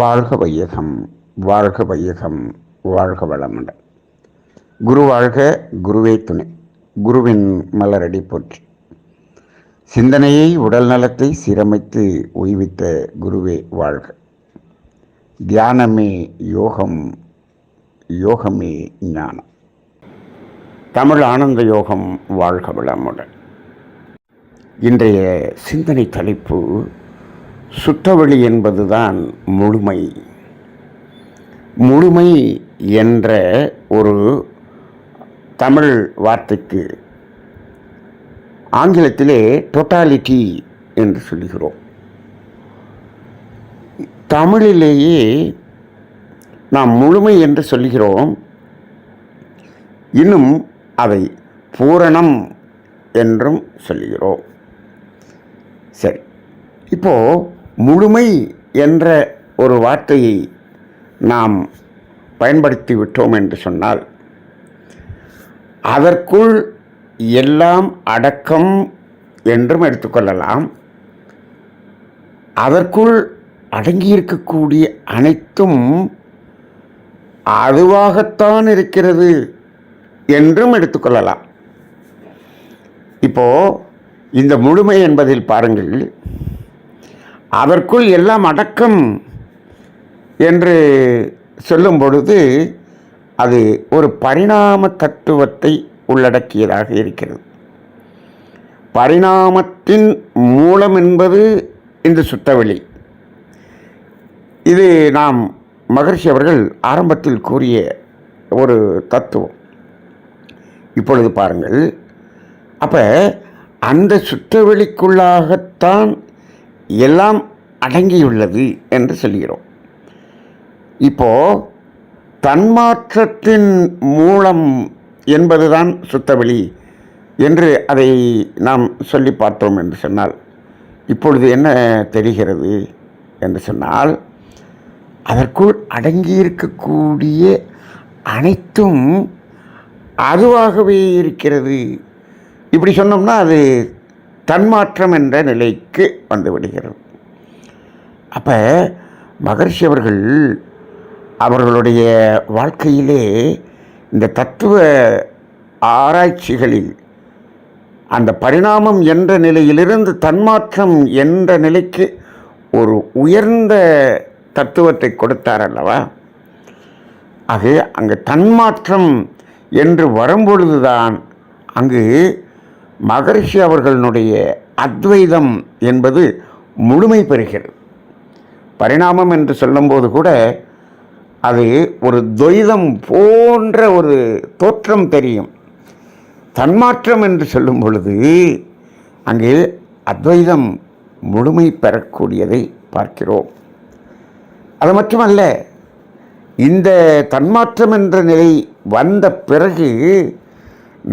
வாழ்க வையகம், வாழ்க வையகம், வாழ்க வளமுடன். குரு வாழ்க, குருவே துணை. குருவின் மலரடி போற்றி. சிந்தனையை, உடல் நலத்தை சீரமைத்து உய்வித்த குருவே வாழ்க. தியானமே யோகம், யோகமே ஞானம். தமிழ் ஆனந்த யோகம் வாழ்க வளமுடன். இன்றைய சிந்தனை தலைப்பு சுத்தவெளி என்பதுதான் முழுமை. முழுமை என்ற ஒரு தமிழ் வார்த்தைக்கு ஆங்கிலத்திலே டோட்டாலிட்டி என்று சொல்கிறோம். தமிழிலேயே நாம் முழுமை என்று சொல்கிறோம். இன்னும் அதை பூரணம் என்றும் சொல்கிறோம். சரி, இப்போது முழுமை என்ற ஒரு வார்த்தையை நாம் பயன்படுத்தி விட்டோம் என்று சொன்னால், அதற்குள் எல்லாம் அடக்கம் என்றும் எடுத்துக்கொள்ளலாம். அதற்குள் அடங்கியிருக்கக்கூடிய அனைத்தும் அதுவாகத்தான் இருக்கிறது என்றும் எடுத்துக்கொள்ளலாம். இப்போது இந்த முழுமை என்பதில் பாருங்கள், அதற்குள் எல்லாம் அடக்கம் என்று சொல்லும் பொழுது அது ஒரு பரிணாம தத்துவத்தை உள்ளடக்கியதாக இருக்கிறது. பரிணாமத்தின் மூலம் என்பது இந்த சுத்தவெளி. இது நாம் மகரிஷி அவர்கள் ஆரம்பத்தில் கூறிய ஒரு தத்துவம். இப்பொழுது பாருங்கள், அப்போ அந்த சுத்தவெளிக்குள்ளாகத்தான் எல்லாம் அடங்கியுள்ளது என்று சொல்கிறோம். இப்போது தன்மாற்றத்தின் மூலம் என்பதுதான் சுத்தவெளி என்று அதை நாம் சொல்லி பார்த்தோம் என்று சொன்னால், இப்பொழுது என்ன தெரிகிறது என்று சொன்னால், அதற்குள் அடங்கியிருக்கக்கூடிய அனைத்தும் அதுவாகவே இருக்கிறது. இப்படி சொன்னோம்னா அது தன்மாற்றம் என்ற நிலைக்கு வந்துவிடுகிறது. அப்போ மகரிஷி அவர்களுடைய வாழ்க்கையிலே இந்த தத்துவ ஆராய்ச்சிகளில் அந்த பரிணாமம் என்ற நிலையிலிருந்து தன்மாற்றம் என்ற நிலைக்கு ஒரு உயர்ந்த தத்துவத்தை கொடுத்தார் அல்லவா? ஆக அங்கு தன்மாற்றம் என்று வரும்பொழுதுதான் அங்கு மகரிஷி அவர்களுடைய அத்வைதம் என்பது முழுமை பெறுகிறது. பரிணாமம் என்று சொல்லும்போது கூட அது ஒரு துவைதம் போன்ற ஒரு தோற்றம் தெரியும். தன்மாற்றம் என்று சொல்லும் பொழுது அங்கே அத்வைதம் முழுமை பெறக்கூடியதை பார்க்கிறோம். அது மட்டுமல்ல, இந்த தன்மாற்றம் என்ற நிலை வந்த பிறகு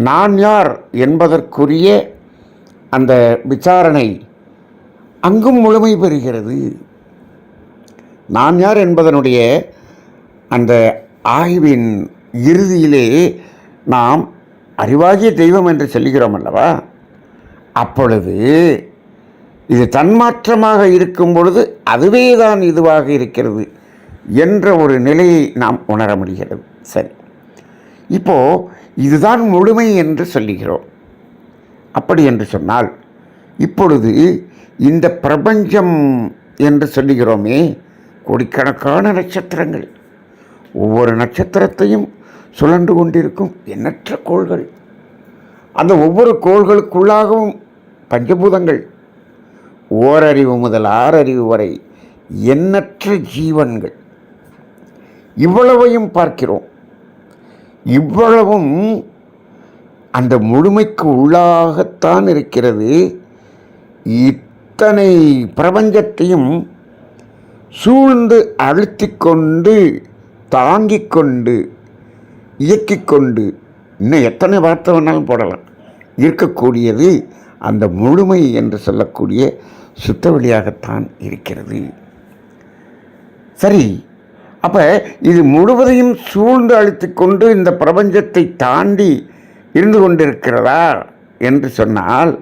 நான் யார் என்பதற்குரிய அந்த விசாரணை அங்கும் முழுமை பெறுகிறது. நான் யார் என்பதனுடைய அந்த ஆய்வின் இறுதியிலே நாம் அறிவாகிய தெய்வம் என்று சொல்லுகிறோம் அல்லவா? அப்பொழுது இது தன்மாற்றமாக இருக்கும் பொழுது அதுவே தான் இதுவாக இருக்கிறது என்ற ஒரு நிலையை நாம் உணர முடிகிறது. சரி, இப்போது இதுதான் முழுமை என்று சொல்லுகிறோம். அப்படி என்று சொன்னால், இப்பொழுது இந்த பிரபஞ்சம் என்று சொல்லுகிறோமே, கோடிக்கணக்கான நட்சத்திரங்கள், ஒவ்வொரு நட்சத்திரத்தையும் சுழன்று கொண்டிருக்கும் எண்ணற்ற கோள்கள், அந்த ஒவ்வொரு கோள்களுக்குள்ளாகவும் பஞ்சபூதங்கள், ஓரறிவு முதல் ஆறறிவு வரை எண்ணற்ற ஜீவன்கள், இவ்வளவையும் பார்க்கிறோம். இவ்வளவும் அந்த முழுமைக்கு உள்ளாகத்தான் இருக்கிறது. இத்தனை பிரபஞ்சத்தையும் சூழ்ந்து அழுத்திக் கொண்டு, தாங்கிக் கொண்டு, இயக்கிக் கொண்டு, இன்னும் எத்தனை வார்த்தை வேணாலும் போடலாம், இருக்கக்கூடியது அந்த முழுமை என்று சொல்லக்கூடிய சுத்தவெளியாகத்தான் இருக்கிறது. சரி, அப்போ இது முழுவதையும் சூழ்ந்து அழுத்திக் கொண்டு இந்த பிரபஞ்சத்தை தாண்டி இருந்து கொண்டிருக்கிறதா என்று சொன்னால்,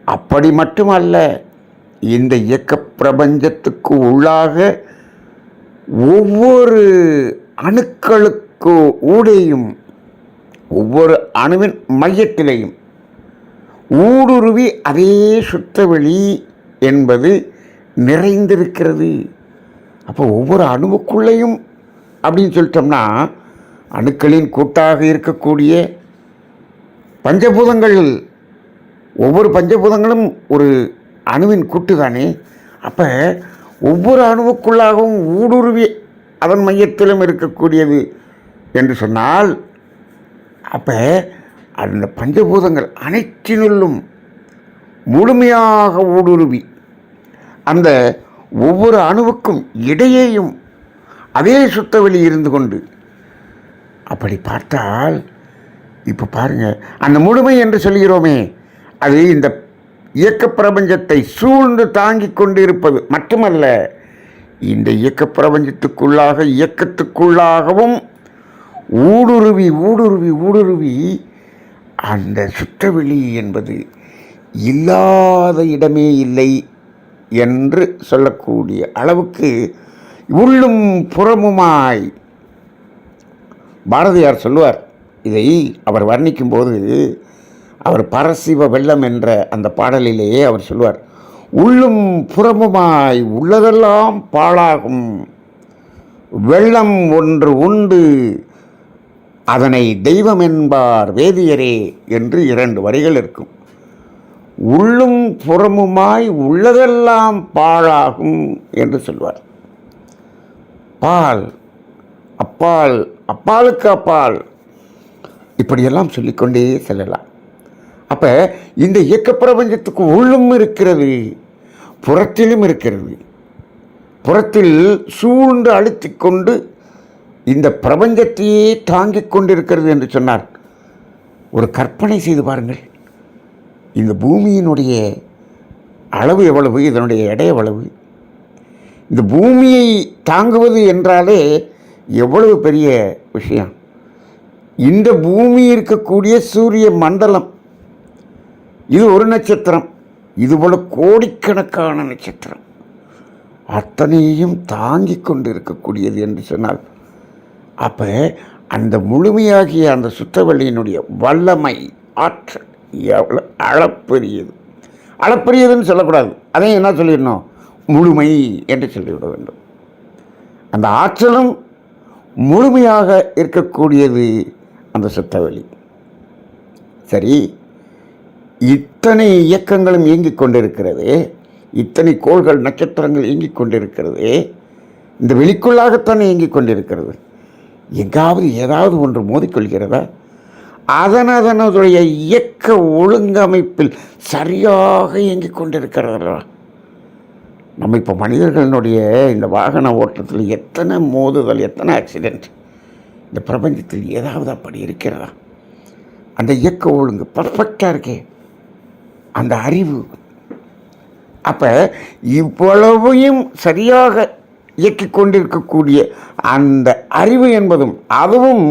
அப்படி மட்டுமல்ல, இந்த இயக்க பிரபஞ்சத்துக்கு உள்ளாக ஒவ்வொரு அணுக்களுக்கு ஊடேயும் ஒவ்வொரு அணுவின் மையத்திலேயும் ஊடுருவி அதே சுத்தவெளி என்பது நிறைந்திருக்கிறது. அப்போ ஒவ்வொரு அணுவுக்குள்ளேயும் அப்படின்னு சொல்லிட்டோம்னா அணுக்களின் கூட்டாக இருக்கக்கூடிய பஞ்சபூதங்கள், ஒவ்வொரு பஞ்சபூதங்களும் ஒரு அணுவின் கூட்டு தானே. அப்போ ஒவ்வொரு அணுவுக்குள்ளாகவும் ஊடுருவி அதன் மையத்திலும் இருக்கக்கூடியது என்று சொன்னால், அப்போ அந்த பஞ்சபூதங்கள் அனைத்தினுள்ளும் முழுமையாக ஊடுருவி அந்த ஒவ்வொரு அணுவுக்கும் இடையேயும் அதே சுத்தவெளி இருந்து கொண்டு, அப்படி பார்த்தால் இப்போ பாருங்கள், அந்த முழுமை என்று சொல்கிறோமே, அது இந்த இயக்க பிரபஞ்சத்தை சூழ்ந்து தாங்கி கொண்டு இருப்பது மட்டுமல்ல, இந்த இயக்க பிரபஞ்சத்துக்குள்ளாக இயக்கத்துக்குள்ளாகவும் ஊடுருவி ஊடுருவி ஊடுருவி அந்த சுற்றவெளி என்பது இல்லாத இடமே இல்லை என்று சொல்லக்கூடிய அளவுக்கு உள்ளும் புறமுமாய் பாரதியார் சொல்லுவார். இதை அவர் வர்ணிக்கும்போது அவர் பரசிவ வெள்ளம் என்ற அந்த பாடலிலேயே அவர் சொல்லுவார், உள்ளும் புறமுமாய் உள்ளதெல்லாம் பாழாகும், வெள்ளம் ஒன்று உண்டு அதனை தெய்வம் என்பார் வேதியரே என்று 2 வரிகள் இருக்கும். உள்ளும் புறமுமாய் உள்ளதெல்லாம் பாழாகும் என்று சொல்வார். பால், அப்பால், அப்பாலுக்கு அப்பால், இப்படியெல்லாம் சொல்லிக்கொண்டே செல்லலாம். அப்போ இந்த இயக்க பிரபஞ்சத்துக்கு உள்ளும் இருக்கிறது, புறத்திலும் இருக்கிறது. புறத்தில் சூழ்ந்து அழுத்தி கொண்டு இந்த பிரபஞ்சத்தையே தாங்கிக் கொண்டிருக்கிறது என்று சொன்னார். ஒரு கற்பனை செய்து பாருங்கள், இந்த பூமியினுடைய அளவு எவ்வளவு, இதனுடைய எடை எவ்வளவு. இந்த பூமியை தாங்குவது என்றாலே எவ்வளவு பெரிய விஷயம். இந்த பூமி இருக்கக்கூடிய சூரிய மண்டலம், இது ஒரு நட்சத்திரம், இதுபோல் கோடிக்கணக்கான நட்சத்திரம் அத்தனையும் தாங்கி கொண்டு இருக்கக்கூடியது என்று சொன்னால், அப்போ அந்த முழுமையாகிய அந்த சுற்றவெளியினுடைய வல்லமை, ஆற்றல் எவ்வளோ அளப்பெரியது. அளப்பெரியதுன்னு சொல்லக்கூடாது, அதையும் என்ன சொல்லிடணும், முழுமை என்று சொல்லிவிட வேண்டும். அந்த ஆற்றலும் முழுமையாக இருக்கக்கூடியது அந்த சுற்றவெளி. சரி, இத்தனை இயக்கங்களும் இயங்கிக் கொண்டிருக்கிறது, இத்தனை கோள்கள் நட்சத்திரங்கள் இயங்கிக் கொண்டிருக்கிறது, இந்த வெளிக்குள்ளாகத்தானே இயங்கிக் கொண்டிருக்கிறது. எங்காவது ஏதாவது ஒன்று மோதிக்கொள்கிறதா? அதனுடைய இயக்க ஒழுங்கமைப்பில் சரியாக இயங்கிக் கொண்டிருக்கிறதா? நம்ம இப்போ மனிதர்களுடைய இந்த வாகன ஓட்டத்தில் எத்தனை மோதுதல், எத்தனை ஆக்சிடெண்ட், இந்த பிரபஞ்சத்தில் ஏதாவது அப்படி இருக்கிறதா? அந்த இயக்க ஒழுங்கு பர்ஃபெக்டாக இருக்கே, அந்த அறிவு. அப்போ இவ்வளவையும் சரியாக இயக்கிக் கொண்டிருக்கக்கூடிய அந்த அறிவு என்பதும், அதுவும்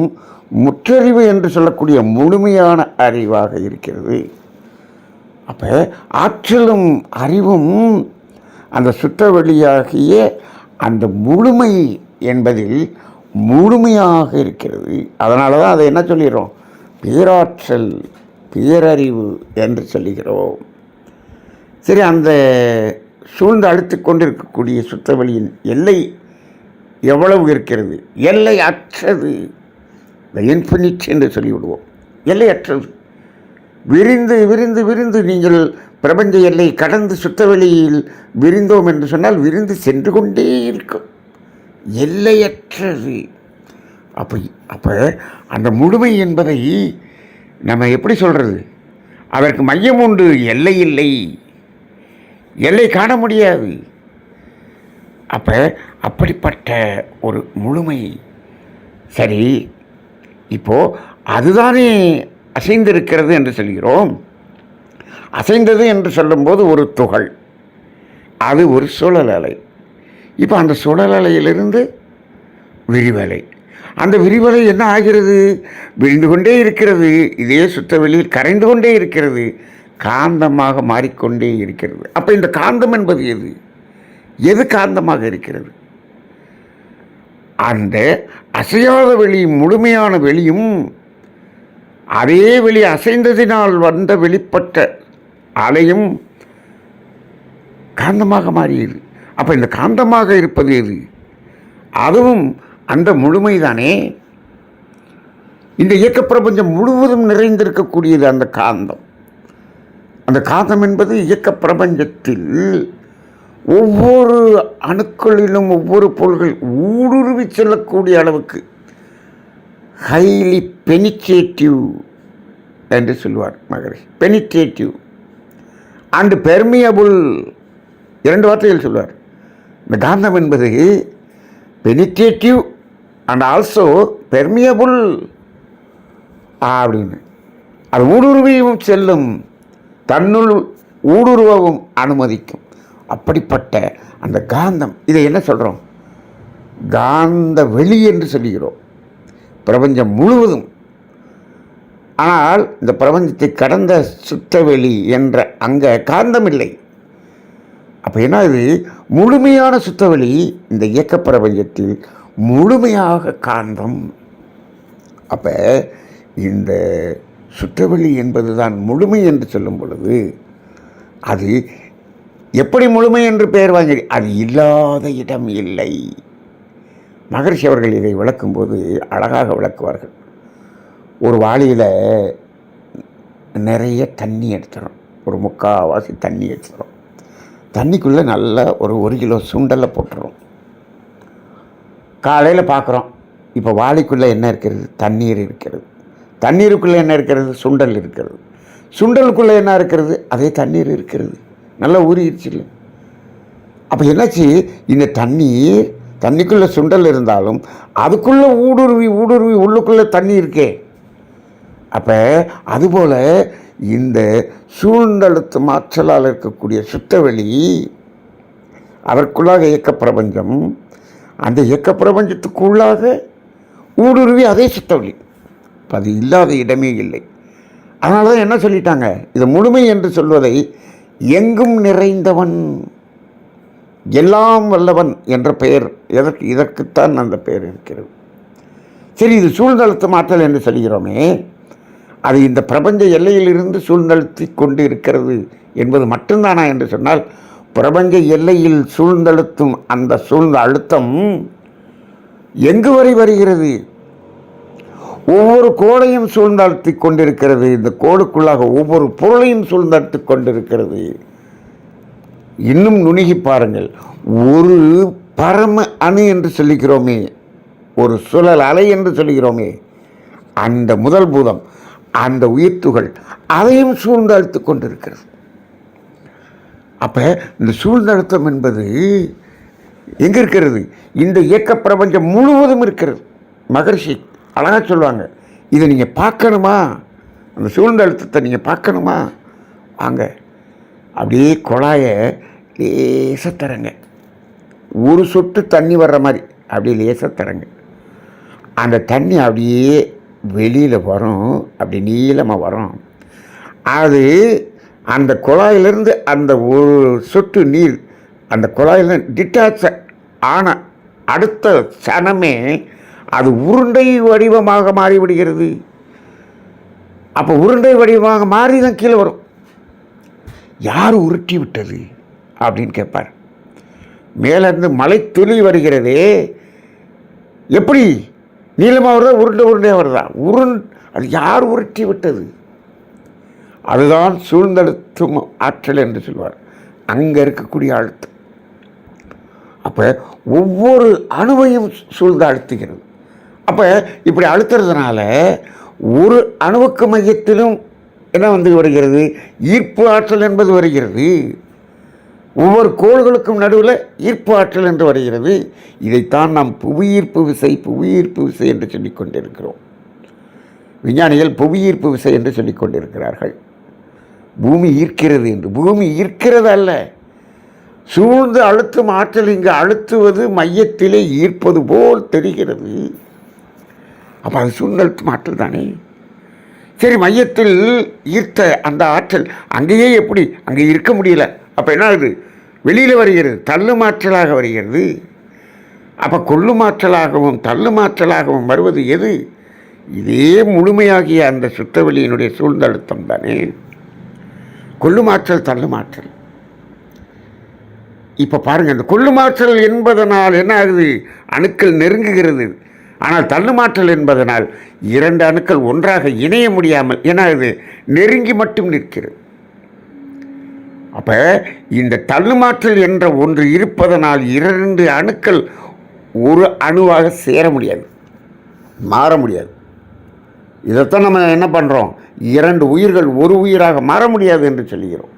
முற்றறிவு என்று சொல்லக்கூடிய முழுமையான அறிவாக இருக்கிறது. அப்போ ஆற்றலும் அறிவும் அந்த சுற்றவெளியாகிய அந்த முழுமை என்பதில் முழுமையாக இருக்கிறது. அதனால தான் அதை என்ன சொல்லிடுறோம், பேராற்றல், பேரறிவு என்று சொல்லுகிறோம். சரி, அந்த சூழ்ந்து அழுத்தி கொண்டிருக்கக்கூடிய சுற்றவெளியின் எல்லை எவ்வளவு இருக்கிறது? எல்லை அற்றது, இன்ஃபினிட் என்று சொல்லிவிடுவோம். எல்லை அற்றது, விரிந்து விரிந்து விரிந்து நீங்கள் பிரபஞ்ச எல்லை கடந்து சுற்றவெளியில் விரிந்தோம் என்று சொன்னால் விரிந்து சென்று கொண்டே இருக்கும், எல்லையற்றது. அப்போ அந்த முழுமை என்பதை நம்ம எப்படி சொல்கிறது? அதற்கு மையம் உண்டு, எல்லை இல்லை, எல்லை காண முடியாது. அப்போ அப்படிப்பட்ட ஒரு முழுமை. சரி, இப்போது அதுதானே அசைந்திருக்கிறது என்று சொல்கிறோம். அசைந்தது என்று சொல்லும்போது ஒரு துகள், அது ஒரு சுழல் அலை. இப்போ அந்த சுழல் அலையிலிருந்து விரிவலை, அந்த விரிவலை என்ன ஆகிறது? விரிந்து கொண்டே இருக்கிறது, இதே சுற்றவெளியில் கரைந்து கொண்டே இருக்கிறது, காந்தமாக மாறிக்கொண்டே இருக்கிறது. அப்போ இந்த காந்தம் என்பது எது? எது காந்தமாக இருக்கிறது? அந்த அசையாத வெளி முழுமையான வெளியும் அதே வெளி அசைந்ததினால் வந்த வெளிப்பட்ட அலையும் காந்தமாக மாறியது. அப்போ இந்த காந்தமாக இருப்பது எது? அதுவும் அந்த முழுமைதானே. இந்த இயக்க பிரபஞ்சம் முழுவதும் நிறைந்திருக்கக்கூடியது அந்த காந்தம். அந்த காந்தம் என்பது இயக்க பிரபஞ்சத்தில் ஒவ்வொரு அணுக்களிலும் ஒவ்வொரு பொருள்கள் ஊடுருவி செல்லக்கூடிய அளவுக்கு ஹைலி பெனிட்ரேட்டிவ் என்று சொல்லுவார் மகரிஷி. பெனிட்ரேட்டிவ் அண்ட் பெர்மியபுள், 2 வார்த்தைகள் சொல்லுவார். இந்த காந்தம் என்பது பெனிட்ரேட்டிவ் அண்ட் ஆல்சோ பெர்மியபுள் அப்படின்னு. அது ஊடுருவியும் செல்லும், தன்னுள் ஊடுருவவும் அனுமதிக்கும். அப்படிப்பட்ட அந்த காந்தம், இதை என்ன சொல்கிறோம்? காந்த வெளி என்று சொல்லுகிறோம் பிரபஞ்சம் முழுவதும். ஆனால் இந்த பிரபஞ்சத்தை கடந்த சுத்தவெளி என்ற அங்கே காந்தம் இல்லை. அப்போ என்ன, இது முழுமையான சுத்தவெளி. இந்த இயக்க பிரபஞ்சத்தில் முழுமையாக காந்தம். அப்போ இந்த சுத்தவெளி என்பது தான் முழுமை என்று சொல்லும் பொழுது அது எப்படி முழுமை என்று பெயர் வாங்கி, அது இல்லாத இடம் இல்லை. மகரிஷி அவர்கள் இதை விளக்கும்போது அழகாக விளக்குவார்கள். ஒரு வாளியில் நிறைய தண்ணி எடுத்துகிறோம், ஒரு 3/4 தண்ணி எடுத்துகிறோம். தண்ணிக்குள்ளே நல்லா ஒரு கிலோ சுண்டலை போட்டுறோம். காலையில் பார்க்குறோம், இப்போ வாளிக்குள்ளே என்ன இருக்கிறது? தண்ணீர் இருக்கிறது. தண்ணீருக்குள்ளே என்ன இருக்கிறது? சுண்டல் இருக்கிறது. சுண்டலுக்குள்ளே என்ன இருக்கிறது? அதே தண்ணீர் இருக்கிறது. நல்லா ஊறிடுச்சு இல்லை? அப்போ என்னாச்சு, இந்த தண்ணிக்குள்ளே சுண்டல் இருந்தாலும் அதுக்குள்ளே ஊடுருவி உள்ளுக்குள்ளே தண்ணி இருக்கே. அப்போ அதுபோல் இந்த சூழ்ந்தழுத்து மாற்றலால் இருக்கக்கூடிய சுத்தவெளி, அதற்குள்ளாக இயக்க பிரபஞ்சம், அந்த இயக்க பிரபஞ்சத்துக்குள்ளாக ஊடுருவி அதே சுத்தவெளி. அது இல்லாத இடமே இல்லை. அதனால தான் என்ன சொல்லிட்டாங்க, இது முழுமை என்று சொல்வதை எங்கும் நிறைந்தவன், எல்லாம் வல்லவன் என்ற பெயர் இதற்குத்தான் அந்த பெயர் இருக்கிறது. சரி, இது சூழ்ந்தழுத்த மாற்றல் என்று சொல்கிறோமே, அது இந்த பிரபஞ்ச எல்லையிலிருந்து சூழ்ந்தழுத்தி கொண்டு இருக்கிறது என்பது மட்டும்தானா என்று சொன்னால், பிரபஞ்ச எல்லையில் சூழ்ந்தழுத்தும் அந்த சூழ்ந்த அழுத்தம் எங்கு வரை வருகிறது? ஒவ்வொரு கோளையும் சூழ்ந்தழுத்தி கொண்டிருக்கிறது. இந்த கோளுக்குள்ளாக ஒவ்வொரு பொருளையும் சூழ்ந்தழுத்தி கொண்டிருக்கிறது. இன்னும் நுணுகி பாருங்கள், ஒரு பரம அணு என்று சொல்லுகிறோமே, ஒரு சுழல் அலை என்று சொல்லுகிறோமே, அந்த முதல் பூதம், அந்த உயிர்த்துகள் அதையும் சூழ்ந்தழுத்து கொண்டிருக்கிறது. அப்போ இந்த சூழ்ந்தழுத்தம் என்பது எங்கே இருக்கிறது? இந்த இயக்க பிரபஞ்சம் முழுவதும் இருக்கிறது. மகரிஷி அழகாக சொல்லுவாங்க, இதை நீங்கள் பார்க்கணுமா, அந்த சூழ்ந்தழுத்தத்தை நீங்கள் பார்க்கணுமா, வாங்க அப்படியே குழாயை லேசாக தரங்க, ஒரு சொட்டு தண்ணி வர்ற மாதிரி அப்படியே லேசாக தரங்க. அந்த தண்ணி அப்படியே வெளியில் வரும், அப்படி நீளமாக வரும். அது அந்த குழாயிலிருந்து அந்த ஒரு சொட்டு நீர் அந்த குழாயில் டிட்டாச் ஆன அடுத்த சனமே அது உருண்டை வடிவமாக மாறிவிடுகிறது. அப்போ உருண்டை வடிவமாக மாறி தான் கீழே வரும். யார் உருட்டி விட்டது அப்படின்னு கேட்பார். மேலேருந்து மலை துளி வருகிறதே, எப்படி நீளமாக வருதா, உருண்டையாக வருதா? அது யார் உருட்டி விட்டது? அதுதான் சூழ்ந்தழுத்தும் ஆற்றல் என்று சொல்வார். அங்கே இருக்கக்கூடிய அழுத்தம். அப்போ ஒவ்வொரு அணுவையும் சூழ்ந்து அழுத்துகிறது. அப்போ இப்படி அழுத்துறதுனால ஒரு அணுவுக்கு மையத்திலும் என்ன வந்து வருகிறது? ஈர்ப்பு ஆற்றல் என்பது வருகிறது. ஒவ்வொரு கோள்களுக்கும் நடுவில் ஈர்ப்பு ஆற்றல் என்று வருகிறது. இதைத்தான் நாம் புவியீர்ப்பு விசை என்று சொல்லிக் கொண்டிருக்கிறோம். விஞ்ஞானிகள் புவியீர்ப்பு விசை என்று சொல்லிக் கொண்டிருக்கிறார்கள். பூமி ஈர்க்கிறது என்று. பூமி ஈர்க்கிறது அல்ல, சூழ்ந்து அழுத்தும் ஆற்றல். இங்கு அழுத்துவது மையத்திலே ஈர்ப்பது போல் தெரிகிறது. அப்போ அது சூழ்ந்தழுத்தும் ஆற்றல் தானே. சரி, மையத்தில் ஈர்த்த அந்த ஆற்றல் அங்கேயே எப்படி அங்கே இருக்க முடியல. அப்போ என்ன ஆகுது? வெளியில் வருகிறது, தள்ளும் ஆற்றலாக வருகிறது. அப்போ கொள்ளுமாற்றலாகவும் தள்ளுமாற்றலாகவும் வருவது எது? இதே முழுமையாகிய அந்த சுத்தவெளியினுடைய சூழ்ந்தழுத்தம் தானே. கொள்ளுமாற்றல் தள்ளுமாற்றல். இப்போ பாருங்கள், இந்த கொள்ளுமாற்றல் என்பதனால் என்ன ஆகுது? அணுக்கள் நெருங்குகிறது. ஆனால் தள்ளுமாற்றல் என்பதனால் இரண்டு அணுக்கள் ஒன்றாக இணைய முடியாமல் என்ன ஆகுது? நெருங்கி மட்டும் நிற்கிறது. அப்போ இந்த தள்ளுமாற்றல் என்ற ஒன்று இருப்பதனால் இரண்டு அணுக்கள் ஒரு அணுவாக சேர முடியாது, மாற முடியாது. இதைத்தான் நம்ம என்ன பண்ணுறோம்? இரண்டு உயிர்கள் ஒரு உயிராக மாற முடியாது என்று சொல்கிறோம்.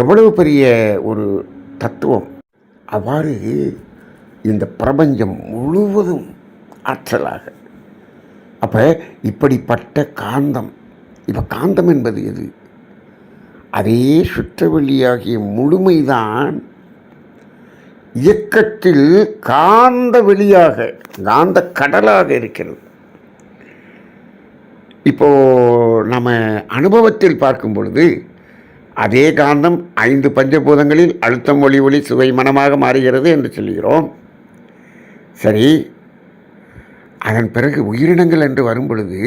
எவ்வளவு பெரிய ஒரு தத்துவம்! அவ்வாறு இந்த பிரபஞ்சம் முழுவதும் ஆற்றலாக. அப்போ இப்படிப்பட்ட காந்தம், இப்போ காந்தம் என்பது எது? அதே சுற்றவெளியாகிய முழுமைதான் இயக்கத்தில் காந்த வெளியாக, காந்த கடலாக இருக்கிறது. இப்போது நம்ம அனுபவத்தில் பார்க்கும் பொழுது அதே காந்தம் 5 பஞ்சபூதங்களில் அழுத்தம், ஒளி, ஒளி, சுவை, மனமாக மாறுகிறது என்று சொல்கிறோம். சரி, அதன் பிறகு உயிரினங்கள் என்று வரும் பொழுது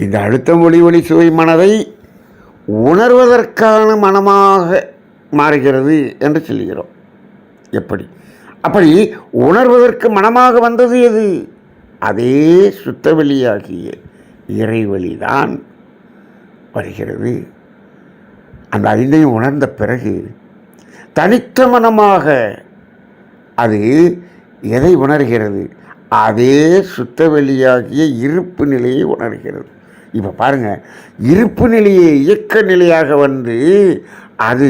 இந்த அழுத்தம், ஒளி, ஒளி, சுவை, மனதை உணர்வதற்கான மனமாக மாறுகிறது என்று சொல்கிறோம். எப்படி? அப்படி உணர்வதற்கு மனமாக வந்தது எது? அதே சுத்தவெளியாகிய இறைவெளிதான் வருகிறது. அந்த 5ஐயும் உணர்ந்த பிறகு தனித்த மனமாக அது எதை உணர்கிறது? அதே சுத்தவெளியாகிய இருப்பு நிலையை உணர்கிறது. இப்போ பாருங்கள், இருப்பு நிலையை இயக்க நிலையாக வந்து அது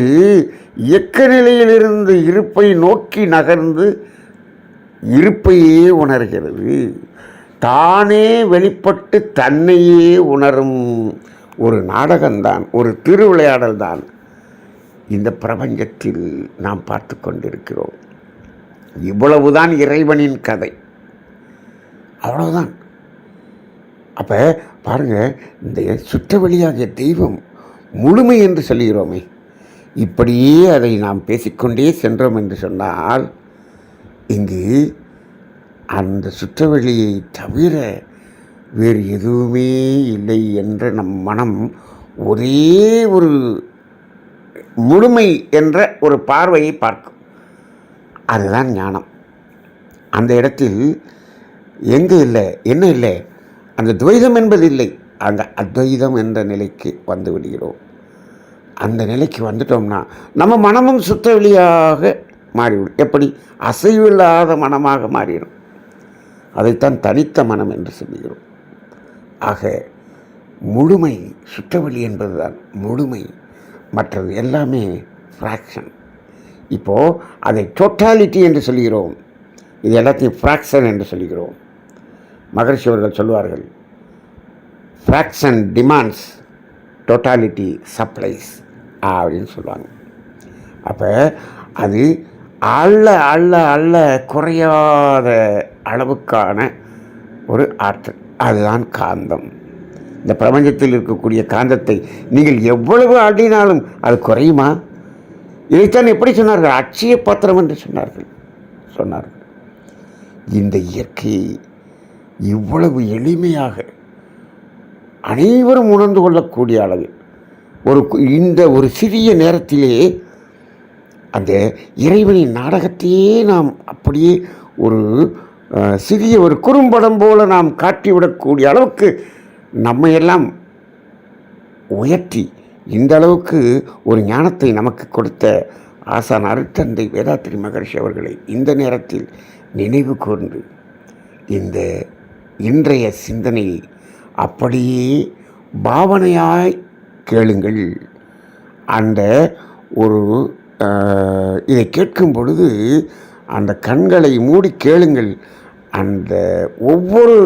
இயக்க நிலையிலிருந்து இருப்பை நோக்கி நகர்ந்து இருப்பையே உணர்கிறது. தானே வெளிப்பட்டு தன்னையே உணரும் ஒரு நாடகம்தான், ஒரு திருவிளையாடல் தான் இந்த பிரபஞ்சத்தில் நாம் பார்த்து கொண்டிருக்கிறோம். இவ்வளவுதான் இறைவனின் கதை, அவ்வளவுதான். அப்போ பாருங்கள், இந்த சுற்றவெளியாகிய தெய்வம் முழுமை என்று சொல்கிறோமே, இப்படியே அதை நாம் பேசிக்கொண்டே சென்றோம் என்று சொன்னால் இங்கு அந்த சுற்றவெளியை தவிர வேறு எதுவுமே இல்லை என்ற நம் மனம் ஒரே ஒரு முழுமை என்ற ஒரு பார்வையை பார்க்கும். அதுதான் ஞானம். அந்த இடத்தில் எங்கே இல்லை, என்ன இல்லை? அந்த துவைதம் என்பது இல்லை, அந்த அத்வைதம் என்ற நிலைக்கு வந்து விடுகிறோம். அந்த நிலைக்கு வந்துட்டோம்னா நம்ம மனமும் சுத்தவெளியாக மாறிவிடும். எப்படி? அசைவில்லாத மனமாக மாறிடும். அதைத்தான் தனித்த மனம் என்று சொல்கிறோம். ஆக முழுமை சுற்றவெளி என்பதுதான் முழுமை, மற்றது எல்லாமே ஃப்ராக்ஷன். இப்போது அதை டோட்டாலிட்டி என்று சொல்கிறோம், இது எல்லாத்தையும் ஃப்ராக்ஷன் என்று சொல்கிறோம். மகரிஷி அவர்கள் சொல்லுவார்கள், ஃப்ராக்ஷன் டிமாண்ட்ஸ், டோட்டாலிட்டி சப்ளைஸ் அப்படின்னு சொல்லுவாங்க. அப்போ அது அள்ள அள்ள அள்ள குறையாத அளவுக்கான ஒரு ஆற்றல், அதுதான் காந்தம். இந்த பிரபஞ்சத்தில் இருக்கக்கூடிய காந்தத்தை நீங்கள் எவ்வளவு அள்ளினாலும் அது குறையுமா? இதைத்தான் எப்படி சொன்னார்கள்? அட்சய பாத்திரம் என்று சொன்னார்கள். இந்த இயற்கையை இவ்வளவு எளிமையாக அனைவரும் உணர்ந்து கொள்ளக்கூடிய அளவில் இந்த ஒரு சிறிய நேரத்திலே அந்த இறைவனின் நாடகத்தையே நாம் அப்படியே ஒரு சிறிய ஒரு குறும்படம் போல நாம் காட்டிவிடக்கூடிய அளவுக்கு நம்மையெல்லாம் உயர்த்தி இந்த அளவுக்கு ஒரு ஞானத்தை நமக்கு கொடுத்த ஆசான் அருட்தந்தை வேதாத்ரி மகரிஷி அவர்களை இந்த நேரத்தில் நினைவு கூர்ந்து இந்த இன்றைய சிந்தனையை அப்படியே பாவனையாய் கேளுங்கள். அந்த ஒரு இதை கேட்கும் பொழுது அந்த கண்களை மூடி கேளுங்கள். அந்த ஒவ்வொரு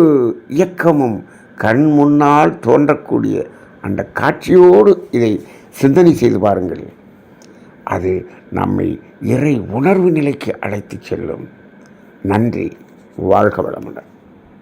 இயக்கமும் கண் முன்னால் தோன்றக்கூடிய அந்த காட்சியோடு இதை சிந்தனை செய்து பாருங்கள். அது நம்மை இறை உணர்வு நிலைக்கு அழைத்து செல்லும். நன்றி. வாழ்க வளமுடன்.